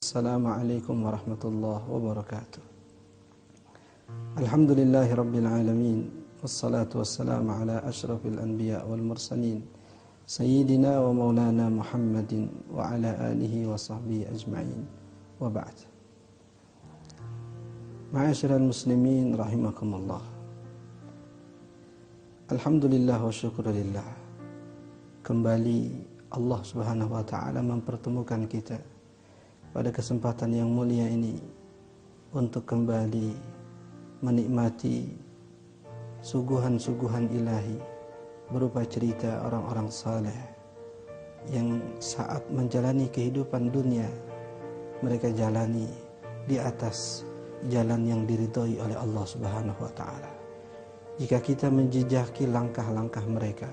Assalamualaikum warahmatullahi wabarakatuh. Alhamdulillahi rabbil alamin. Wassalatu wassalamu ala ashrafil anbiya wal mursalin Sayyidina wa maulana Muhammadin wa ala alihi wa sahbihi ajma'in. Wa ba'd. Ma'asyiral muslimin rahimakumullah. Alhamdulillah wa syukurillah. Kembali Allah Subhanahu wa taala mempertemukan kita pada kesempatan yang mulia ini untuk kembali menikmati suguhan-suguhan ilahi berupa cerita orang-orang saleh yang saat menjalani kehidupan dunia mereka jalani di atas jalan yang diridhoi oleh Allah Subhanahu wa taala. Jika kita menjejaki langkah-langkah mereka,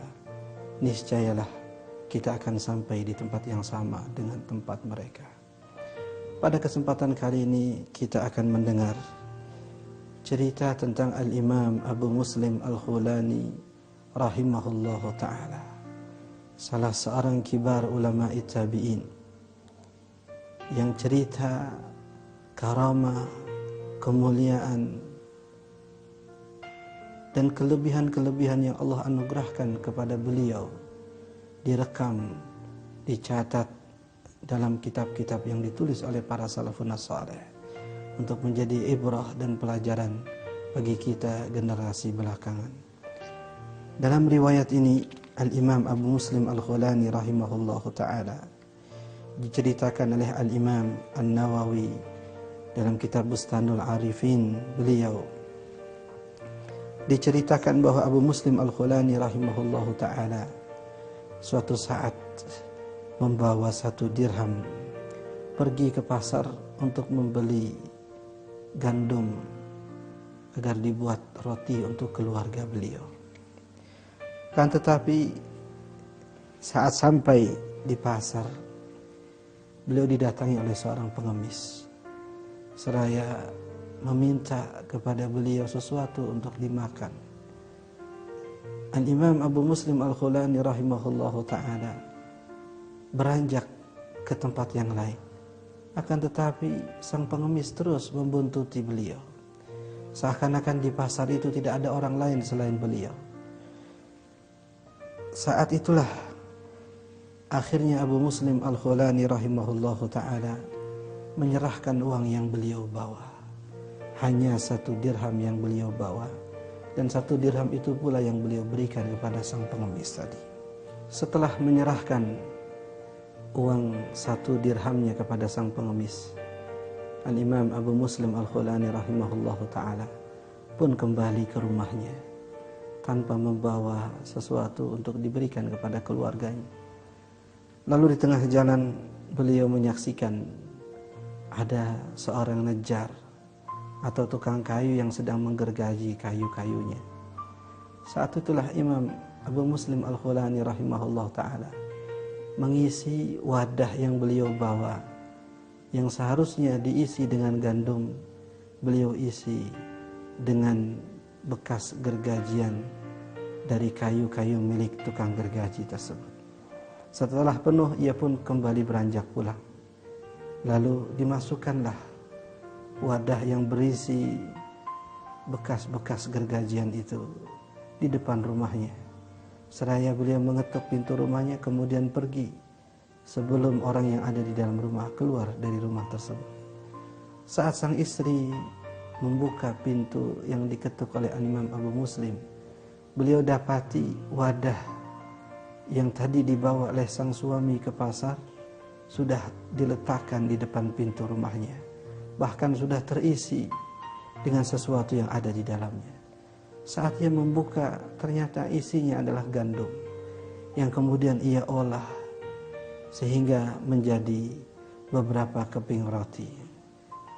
niscayalah kita akan sampai di tempat yang sama dengan tempat mereka. Pada kesempatan kali ini kita akan mendengar cerita tentang Al-Imam Abu Muslim Al-Khulani rahimahullahu ta'ala, salah seorang kibar ulama tabi'in yang cerita karamah, kemuliaan dan kelebihan-kelebihan yang Allah anugerahkan kepada beliau direkam, dicatat dalam kitab-kitab yang ditulis oleh para salafun saleh untuk menjadi ibrah dan pelajaran bagi kita generasi belakangan. Dalam riwayat ini Al-Imam Abu Muslim Al-Khulani rahimahullahu ta'ala diceritakan oleh Al-Imam An-Nawawi dalam kitab Bustanul Arifin. Beliau diceritakan bahwa Abu Muslim Al-Khulani rahimahullahu ta'ala suatu saat membawa 1 dirham pergi ke pasar untuk membeli gandum agar dibuat roti untuk keluarga beliau. Kan tetapi saat sampai di pasar, beliau didatangi oleh seorang pengemis seraya meminta kepada beliau sesuatu untuk dimakan. Al-Imam Abu Muslim Al-Khulani rahimahullahu ta'ala beranjak ke tempat yang lain. Akan tetapi sang pengemis terus membuntuti beliau, seakan-akan di pasar itu tidak ada orang lain selain beliau. Saat itulah akhirnya Abu Muslim Al-Khulani rahimahullahu ta'ala menyerahkan uang yang beliau bawa. Hanya 1 dirham yang beliau bawa, dan 1 dirham itu pula yang beliau berikan kepada sang pengemis tadi. Setelah menyerahkan uang 1 dirhamnya kepada sang pengemis, Al-Imam Abu Muslim Al-Khulani rahimahullahu ta'ala pun kembali ke rumahnya tanpa membawa sesuatu untuk diberikan kepada keluarganya. Lalu di tengah jalan beliau menyaksikan ada seorang nejar atau tukang kayu yang sedang menggergaji kayu-kayunya. Saat itulah Imam Abu Muslim Al-Khulani rahimahullahu ta'ala mengisi wadah yang beliau bawa, yang seharusnya diisi dengan gandum, beliau isi dengan bekas gergajian dari kayu-kayu milik tukang gergaji tersebut. Setelah penuh, ia pun kembali beranjak pulang. Lalu dimasukkanlah wadah yang berisi bekas-bekas gergajian itu di depan rumahnya. Seraya beliau mengetuk pintu rumahnya kemudian pergi sebelum orang yang ada di dalam rumah keluar dari rumah tersebut. Saat sang istri membuka pintu yang diketuk oleh Imam Abu Muslim, beliau dapati wadah yang tadi dibawa oleh sang suami ke pasar sudah diletakkan di depan pintu rumahnya, bahkan sudah terisi dengan sesuatu yang ada di dalamnya. Saat ia membuka, ternyata isinya adalah gandum yang kemudian ia olah sehingga menjadi beberapa keping roti.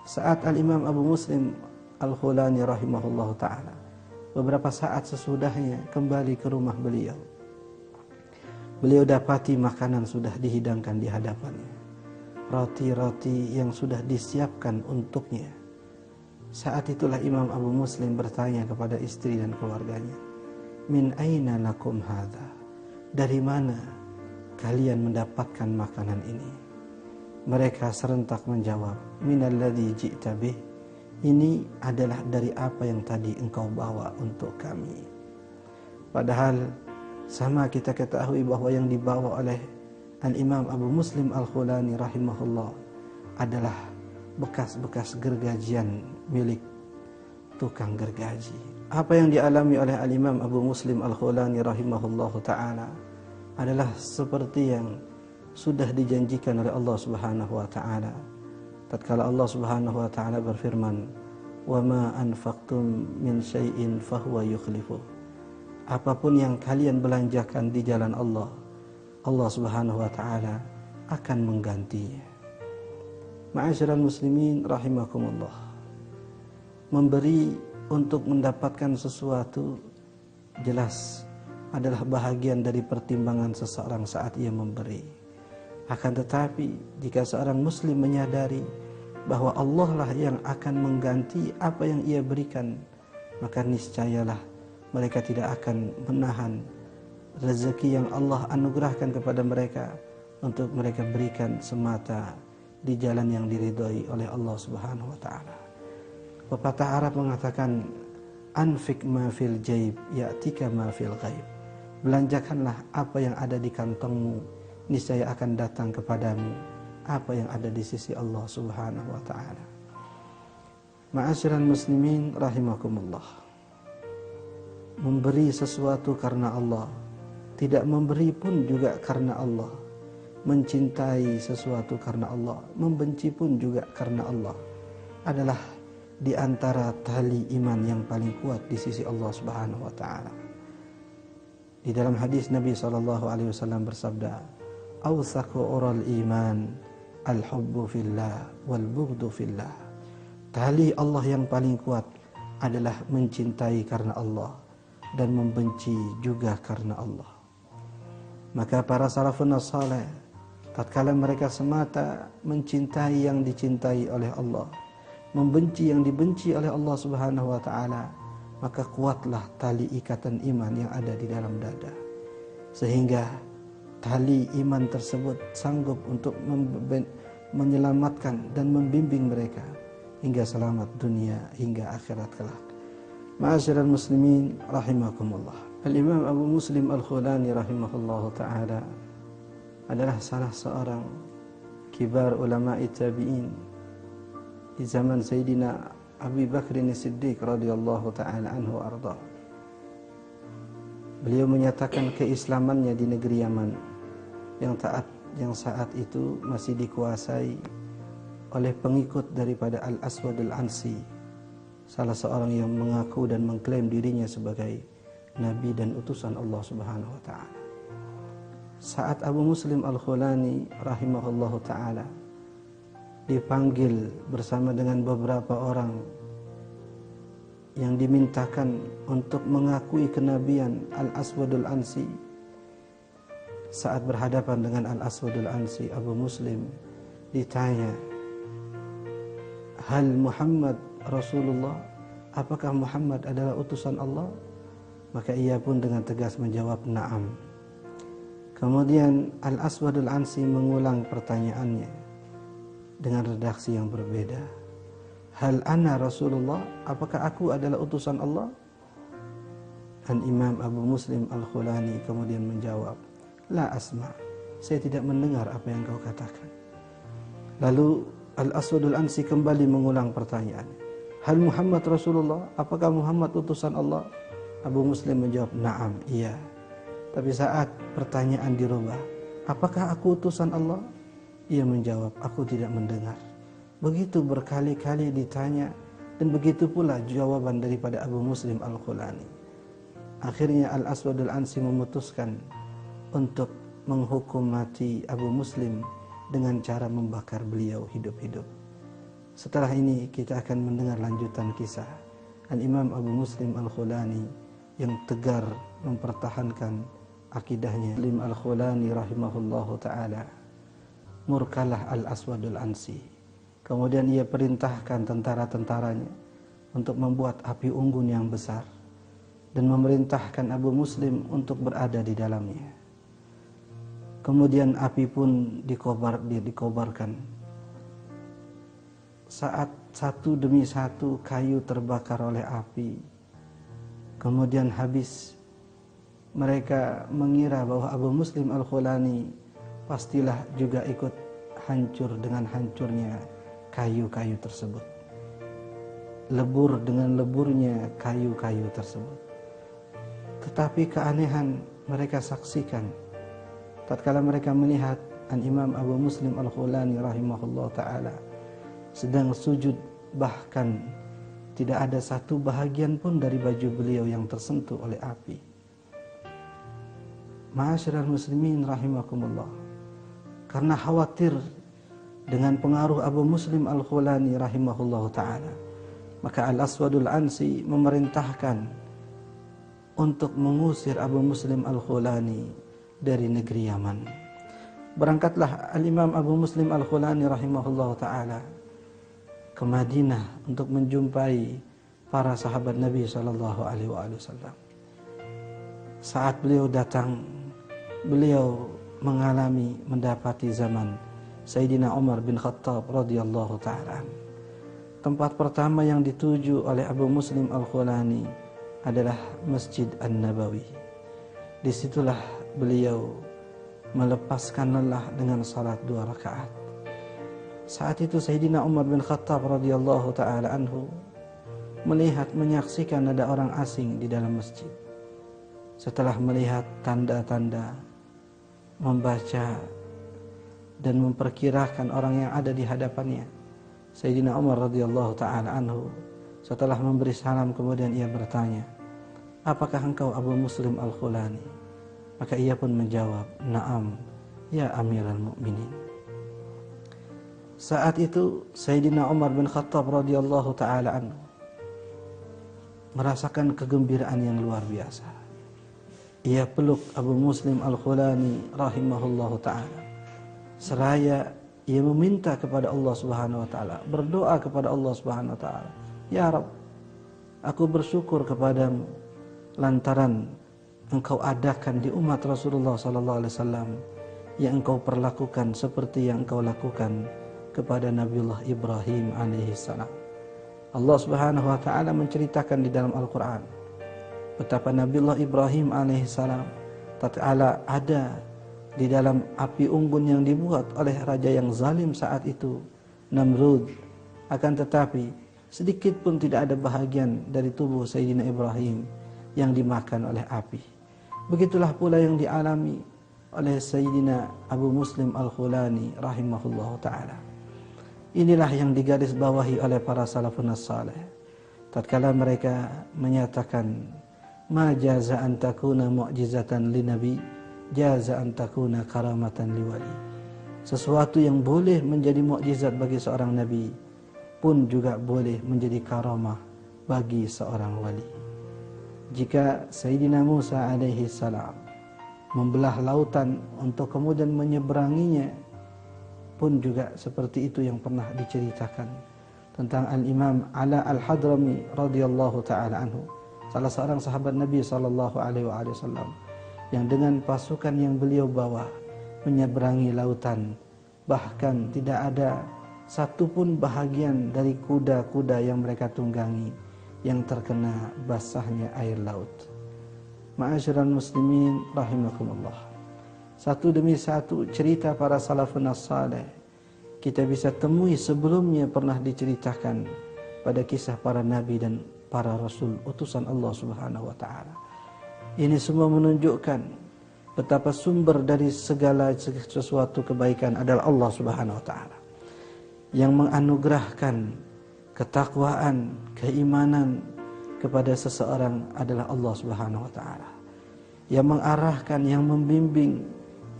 Saat Al-Imam Abu Muslim Al-Khulani rahimahullahu ta'ala beberapa saat sesudahnya kembali ke rumah beliau, beliau dapati makanan sudah dihidangkan di hadapannya, roti-roti yang sudah disiapkan untuknya. Saat itulah Imam Abu Muslim bertanya kepada istri dan keluarganya, "Min aina lakum hadha?" Dari mana kalian mendapatkan makanan ini? Mereka serentak menjawab, minalladzi ji'ta bih, ini adalah dari apa yang tadi engkau bawa untuk kami. Padahal sama kita ketahui bahwa yang dibawa oleh Al-Imam Abu Muslim Al-Khulani rahimahullah adalah bekas-bekas gergajian milik tukang gergaji. Apa yang dialami oleh Al-Imam Abu Muslim Al-Khulani rahimahullah ta'ala adalah seperti yang sudah dijanjikan oleh Allah Subhanahu wa taala. Tatkala Allah Subhanahu wa taala berfirman, "Wa ma anfaqtum min syai'in fahuwa yukhlifuh." Apapun yang kalian belanjakan di jalan Allah, Allah Subhanahu wa taala akan menggantinya. Ma'asyiral muslimin rahimakumullah. Memberi untuk mendapatkan sesuatu jelas adalah bahagian dari pertimbangan seseorang saat ia memberi. Akan tetapi jika seorang muslim menyadari bahwa Allah lah yang akan mengganti apa yang ia berikan, maka niscayalah mereka tidak akan menahan rezeki yang Allah anugerahkan kepada mereka untuk mereka berikan semata di jalan yang diridhoi oleh Allah Subhanahu wa taala. Pepatah Arab mengatakan, anfik ma fil jaib ya'tika ma fil ghaib. Belanjakanlah apa yang ada di kantongmu, niscaya akan datang kepadamu apa yang ada di sisi Allah Subhanahu wa taala. Ma'asyiral muslimin rahimakumullah. Memberi sesuatu karena Allah, tidak memberi pun juga karena Allah. Mencintai sesuatu karena Allah, membenci pun juga karena Allah adalah di antara tali iman yang paling kuat di sisi Allah Subhanahu wa taala. Di dalam hadis Nabi SAW bersabda, "Awsaqu ural iman al-hubbu fillah wal bughdu fillah." Tali Allah yang paling kuat adalah mencintai karena Allah dan membenci juga karena Allah. Maka para salafun saleh tatkala mereka semata mencintai yang dicintai oleh Allah, membenci yang dibenci oleh Allah Subhanahu wa taala, maka kuatlah tali ikatan iman yang ada di dalam dada, sehingga tali iman tersebut sanggup untuk menyelamatkan dan membimbing mereka hingga selamat dunia hingga akhirat kelak. Ma'asyiral muslimin rahimakumullah. Al-Imam Abu Muslim Al-Khulani rahimahullahu taala adalah salah seorang kibar ulama'i tabi'in di zaman Sayyidina Abu Bakr As-Siddiq radhiyallahu taala anhu arda. Beliau menyatakan keislamannya di negeri Yaman yang saat itu masih dikuasai oleh pengikut daripada Al-Aswad Al-Ansi, salah seorang yang mengaku dan mengklaim dirinya sebagai nabi dan utusan Allah Subhanahu wa taala. Saat Abu Muslim Al-Khulani rahimahullahu taala dipanggil bersama dengan beberapa orang yang dimintakan untuk mengakui kenabian Al-Aswadul Ansi, saat berhadapan dengan Al-Aswadul Ansi, Abu Muslim ditanya, "Hal Muhammad Rasulullah?" Apakah Muhammad adalah utusan Allah? Maka ia pun dengan tegas menjawab, "Na'am." Kemudian Al-Aswadul Ansi mengulang pertanyaannya dengan redaksi yang berbeda. "Hal ana Rasulullah?" Apakah aku adalah utusan Allah? Dan Imam Abu Muslim Al-Khulani kemudian menjawab, "La asma." Saya tidak mendengar apa yang kau katakan. Lalu Al-Aswadul Ansi kembali mengulang pertanyaan, "Hal Muhammad Rasulullah?" Apakah Muhammad utusan Allah? Abu Muslim menjawab, "Na'am, iya." Tapi saat pertanyaan dirubah, "Apakah aku utusan Allah?" Ia menjawab, "Aku tidak mendengar." Begitu berkali-kali ditanya, dan begitu pula jawaban daripada Abu Muslim Al-Khulani. Akhirnya Al-Aswadul Ansi memutuskan untuk menghukum mati Abu Muslim dengan cara membakar beliau hidup-hidup. Setelah ini kita akan mendengar lanjutan kisah Al-Imam Abu Muslim Al-Khulani yang tegar mempertahankan akidahnya. Muslim Al-Khulani rahimahullahu ta'ala murkalah Al-Aswadul Ansi. Kemudian ia perintahkan tentara-tentaranya untuk membuat api unggun yang besar dan memerintahkan Abu Muslim untuk berada di dalamnya. Kemudian api pun dikobarkan saat satu demi satu kayu terbakar oleh api, kemudian habis, mereka mengira bahwa Abu Muslim Al-Khulani pastilah juga ikut hancur dengan hancurnya kayu-kayu tersebut, lebur dengan leburnya kayu-kayu tersebut. Tetapi keanehan mereka saksikan tatkala mereka melihat Al-Imam Abu Muslim Al-Khulani rahimahullah ta'ala sedang sujud, bahkan tidak ada satu bahagian pun dari baju beliau yang tersentuh oleh api. Ma'asyiral muslimin rahimakumullah, karena khawatir dengan pengaruh Abu Muslim Al-Khulani rahimahullah ta'ala, maka Al-Aswadul Ansi memerintahkan untuk mengusir Abu Muslim Al-Khulani dari negeri Yaman. Berangkatlah Al-Imam Abu Muslim Al-Khulani rahimahullah ta'ala ke Madinah untuk menjumpai para sahabat Nabi SAW. Saat beliau datang, beliau mendapati zaman Sayyidina Umar bin Khattab radhiyallahu ta'ala. Tempat pertama yang dituju oleh Abu Muslim Al-Khulani adalah Masjid An-Nabawi. Disitulah beliau melepaskan lelah dengan salat 2 rakaat. Saat itu Sayyidina Umar bin Khattab radhiyallahu ta'ala anhu menyaksikan ada orang asing di dalam masjid. Setelah melihat tanda-tanda, membaca dan memperkirakan orang yang ada di hadapannya, Sayyidina Umar radhiyallahu ta'ala anhu setelah memberi salam kemudian ia bertanya, "Apakah engkau Abu Muslim Al-Khulani?" Maka ia pun menjawab, "Na'am, ya Amirul Mukminin." Saat itu Sayyidina Umar bin Khattab radhiyallahu ta'ala anhu merasakan kegembiraan yang luar biasa. Ia peluk Abu Muslim Al-Khulani rahimahullahu ta'ala, seraya ia meminta kepada Allah Subhanahu wa ta'ala, berdoa kepada Allah Subhanahu wa ta'ala, "Ya Rabb, aku bersyukur kepadamu lantaran engkau adakan di umat Rasulullah sallallahu alaihi wasallam yang engkau perlakukan seperti yang engkau lakukan kepada Nabiullah Ibrahim alaihi salam." Allah Subhanahu wa taala menceritakan di dalam Al-Qur'an betapa Nabiullah Ibrahim alaihi salam tatkala ada di dalam api unggun yang dibuat oleh raja yang zalim saat itu, Namrud, akan tetapi sedikit pun tidak ada bahagian dari tubuh Sayyidina Ibrahim yang dimakan oleh api. Begitulah pula yang dialami oleh Sayyidina Abu Muslim Al-Khulani rahimahullah ta'ala. Inilah yang digarisbawahi oleh para salafun salih tatkala mereka menyatakan, "Ma jaza an takuna mu'jizatan li nabi, jaza an takuna karamatan li wali." Sesuatu yang boleh menjadi mukjizat bagi seorang nabi pun juga boleh menjadi karamah bagi seorang wali. Jika Sayyidina Musa alaihi salam membelah lautan untuk kemudian menyeberanginya, pun juga seperti itu yang pernah diceritakan tentang Al-Imam Ala Al-Hadrami radhiyallahu ta'ala anhu, salah seorang sahabat Nabi sallallahu alaihi wasallam, yang dengan pasukan yang beliau bawa menyeberangi lautan, bahkan tidak ada satupun bahagian dari kuda-kuda yang mereka tunggangi yang terkena basahnya air laut. Ma'asyiral muslimin rahimakumullah, satu demi satu cerita para salafun salih kita bisa temui sebelumnya pernah diceritakan pada kisah para nabi dan para rasul utusan Allah Subhanahu wa taala. Ini semua menunjukkan betapa sumber dari segala sesuatu kebaikan adalah Allah Subhanahu wa taala, yang menganugerahkan ketakwaan, keimanan kepada seseorang adalah Allah Subhanahu wa taala. Yang mengarahkan, yang membimbing,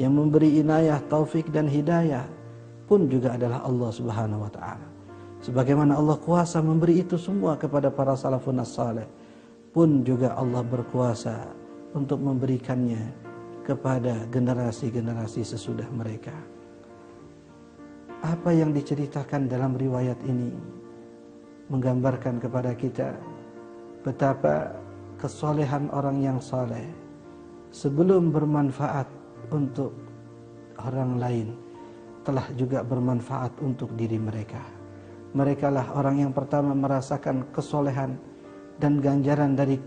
yang memberi inayah, taufik dan hidayah pun juga adalah Allah Subhanahu wa taala. Sebagaimana Allah kuasa memberi itu semua kepada para salafun salih, pun juga Allah berkuasa untuk memberikannya kepada generasi-generasi sesudah mereka. Apa yang diceritakan dalam riwayat ini menggambarkan kepada kita betapa kesolehan orang yang soleh sebelum bermanfaat untuk orang lain telah juga bermanfaat untuk diri mereka. Merekalah orang yang pertama merasakan kesolehan dan ganjaran dari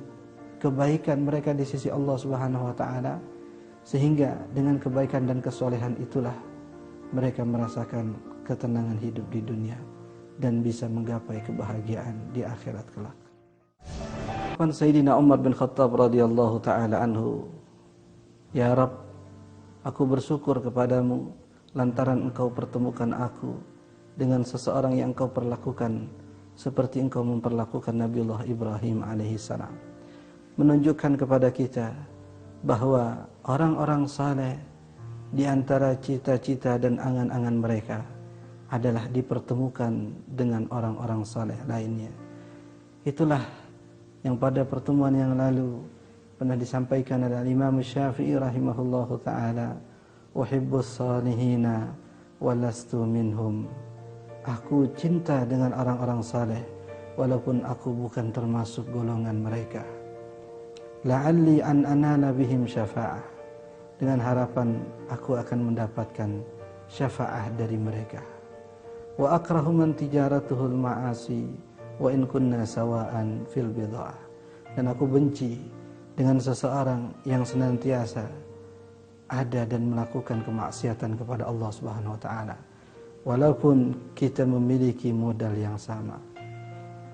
kebaikan mereka di sisi Allah Subhanahu wa taala, sehingga dengan kebaikan dan kesolehan itulah mereka merasakan ketenangan hidup di dunia dan bisa menggapai kebahagiaan di akhirat kelak. Sayyidina Umar bin Khattab radhiyallahu taala anhu, "Ya Rabb, aku bersyukur kepadamu lantaran engkau pertemukan aku dengan seseorang yang engkau perlakukan seperti engkau memperlakukan Nabiullah Ibrahim alaihissalam." Menunjukkan kepada kita bahwa orang-orang saleh di antara cita-cita dan angan-angan mereka adalah dipertemukan dengan orang-orang saleh lainnya. Itulah yang pada pertemuan yang lalu pernah disampaikan oleh Imam Syafi'i rahimahullahu taala, "Uhibbus salihina walastu minhum." Aku cinta dengan orang-orang saleh walaupun aku bukan termasuk golongan mereka. La'alli an anala bihim syafa'ah, dengan harapan aku akan mendapatkan syafa'ah dari mereka. Wa akrahu man tijaratuhul ma'asi wa in kunna sawa'an fil bid'ah, dan aku benci dengan seseorang yang senantiasa ada dan melakukan kemaksiatan kepada Allah Subhanahu wa taala walaupun kita memiliki modal yang sama.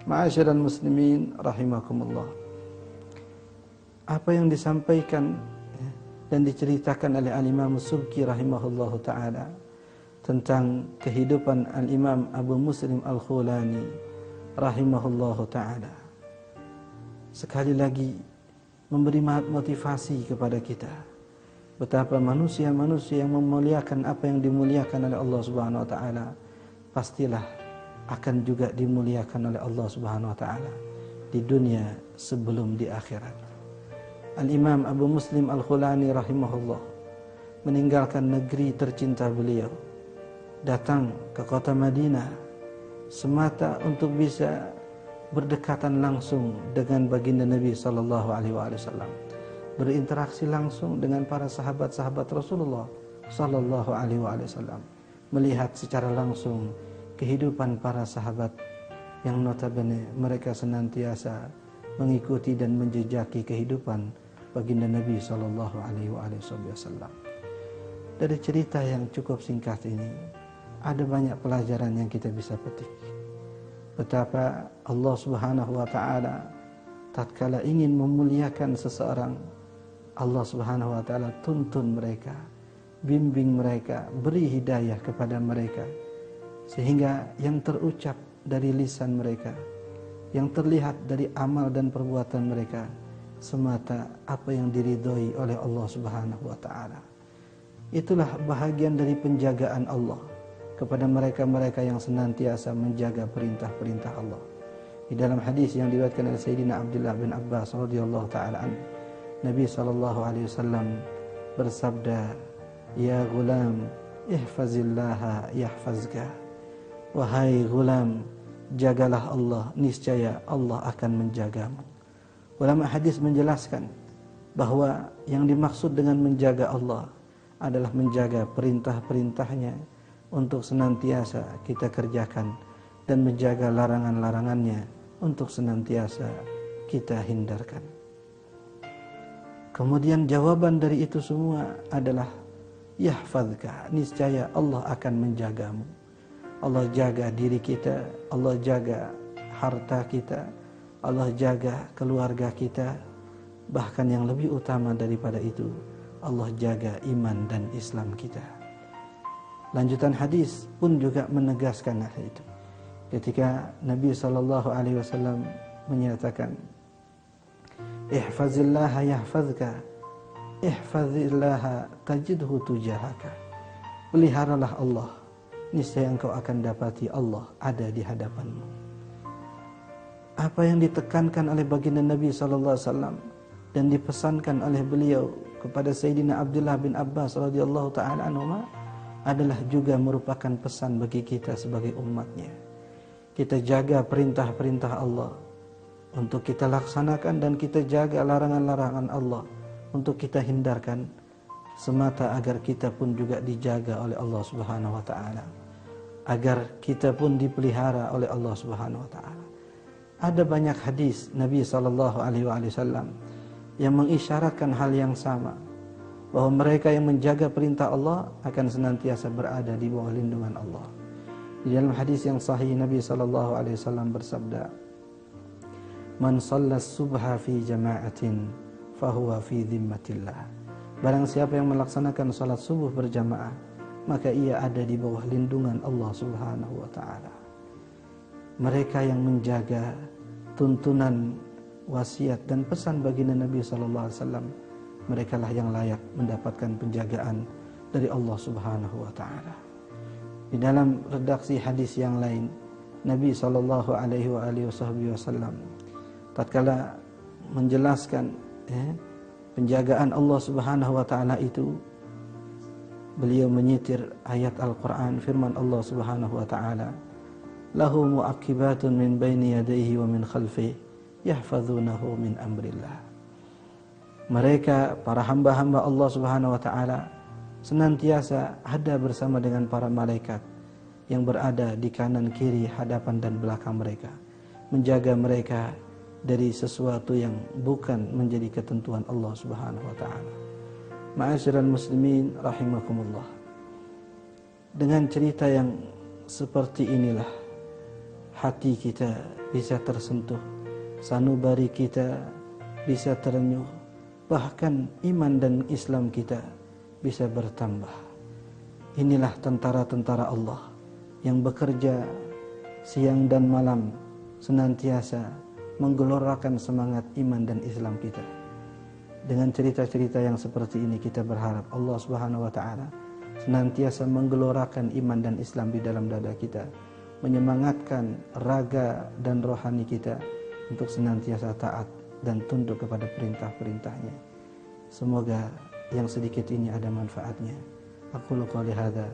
Ma'asyiral muslimin rahimakumullah, apa yang disampaikan dan diceritakan oleh Al-Imam Subki rahimahullahu taala tentang kehidupan Al-Imam Abu Muslim Al-Khulani rahimahullahu taala sekali lagi memberi motivasi kepada kita betapa manusia-manusia yang memuliakan apa yang dimuliakan oleh Allah Subhanahu wa taala pastilah akan juga dimuliakan oleh Allah Subhanahu wa taala di dunia sebelum di akhirat. Al-Imam Abu Muslim Al-Khulani rahimahullah meninggalkan negeri tercinta beliau, datang ke kota Madinah semata untuk bisa berdekatan langsung dengan baginda Nabi sallallahu alaihi wasallam, berinteraksi langsung dengan para sahabat-sahabat Rasulullah sallallahu alaihi wasallam, melihat secara langsung kehidupan para sahabat yang notabene mereka senantiasa mengikuti dan menjejaki kehidupan baginda Nabi sallallahu alaihi wasallam. Dari cerita yang cukup singkat ini ada banyak pelajaran yang kita bisa petik. Betapa Allah Subhanahu wa taala tatkala ingin memuliakan seseorang, Allah Subhanahu wa taala tuntun mereka, bimbing mereka, beri hidayah kepada mereka, sehingga yang terucap dari lisan mereka, yang terlihat dari amal dan perbuatan mereka semata apa yang diridhoi oleh Allah Subhanahu wa taala. Itulah bahagian dari penjagaan Allah kepada mereka-mereka yang senantiasa menjaga perintah-perintah Allah. Di dalam hadis yang diriwayatkan oleh Sayyidina Abdullah bin Abbas radhiyallahu taala anhu, Nabi sallallahu alaihi wasallam bersabda, "Ya gulam, ihfazillaha yahfazka." Wahai gulam, jagalah Allah, niscaya Allah akan menjagamu. Ulama hadis menjelaskan bahwa yang dimaksud dengan menjaga Allah adalah menjaga perintah-perintahnya untuk senantiasa kita kerjakan dan menjaga larangan-larangannya untuk senantiasa kita hindarkan. Kemudian jawaban dari itu semua adalah yahfazka, niscaya Allah akan menjagamu. Allah jaga diri kita, Allah jaga harta kita, Allah jaga keluarga kita, bahkan yang lebih utama daripada itu, Allah jaga iman dan Islam kita. Lanjutan hadis pun juga menegaskan hal itu. Ketika Nabi SAW menyatakan, "Ihfazillaha yahfazka, ihfazillaha tajidhu tujahaka." Peliharalah Allah, niscaya engkau akan dapati Allah ada di hadapanmu. Apa yang ditekankan oleh baginda Nabi SAW dan dipesankan oleh beliau kepada Sayyidina Abdullah bin Abbas radhiyallahu taala anhuma adalah juga merupakan pesan bagi kita sebagai umatnya. Kita jaga perintah-perintah Allah untuk kita laksanakan, dan kita jaga larangan-larangan Allah untuk kita hindarkan, semata agar kita pun juga dijaga oleh Allah Subhanahu wa taala. agar kita pun dipelihara oleh Allah Subhanahu wa taala. Ada banyak hadis Nabi sallallahu alaihi wasallam yang mengisyaratkan hal yang sama, bahwa mereka yang menjaga perintah Allah akan senantiasa berada di bawah lindungan Allah. Di dalam hadis yang sahih Nabi sallallahu alaihi wasallam bersabda, "Man shalla subha fi jama'atin fahuwa fi dhimmatillah." Barang siapa yang melaksanakan salat subuh berjamaah, maka ia ada di bawah lindungan Allah Subhanahu wa taala. Mereka yang menjaga tuntunan wasiat dan pesan baginda Nabi sallallahu alaihi wasallam, merekalah yang layak mendapatkan penjagaan dari Allah Subhanahu wa taala. Di dalam redaksi hadis yang lain, Nabi sallallahu alaihi wasallam tatkala menjelaskan penjagaan Allah Subhanahu wa taala itu, beliau menyitir ayat Al-Qur'an, firman Allah Subhanahu wa taala, "Lahu mu'aqibatun min baini yadayhi wa min khalfihi yahfazunahu min amrillah." Mereka, para hamba-hamba Allah Subhanahu wa taala, senantiasa ada bersama dengan para malaikat yang berada di kanan, kiri, hadapan dan belakang mereka, menjaga mereka dari sesuatu yang bukan menjadi ketentuan Allah Subhanahu wa taala. Ma'asyiral muslimin rahimakumullah. Dengan cerita yang seperti inilah hati kita bisa tersentuh, sanubari kita bisa terenyuh, bahkan iman dan Islam kita bisa bertambah. Inilah tentara-tentara Allah yang bekerja siang dan malam senantiasa menggelorakan semangat iman dan Islam kita. Dengan cerita-cerita yang seperti ini kita berharap Allah Subhanahu wa taala senantiasa menggelorakan iman dan Islam di dalam dada kita, menyemangatkan raga dan rohani kita untuk senantiasa taat dan tunduk kepada perintah-perintahnya. Semoga yang sedikit ini ada manfaatnya. Aqulu qouli hadza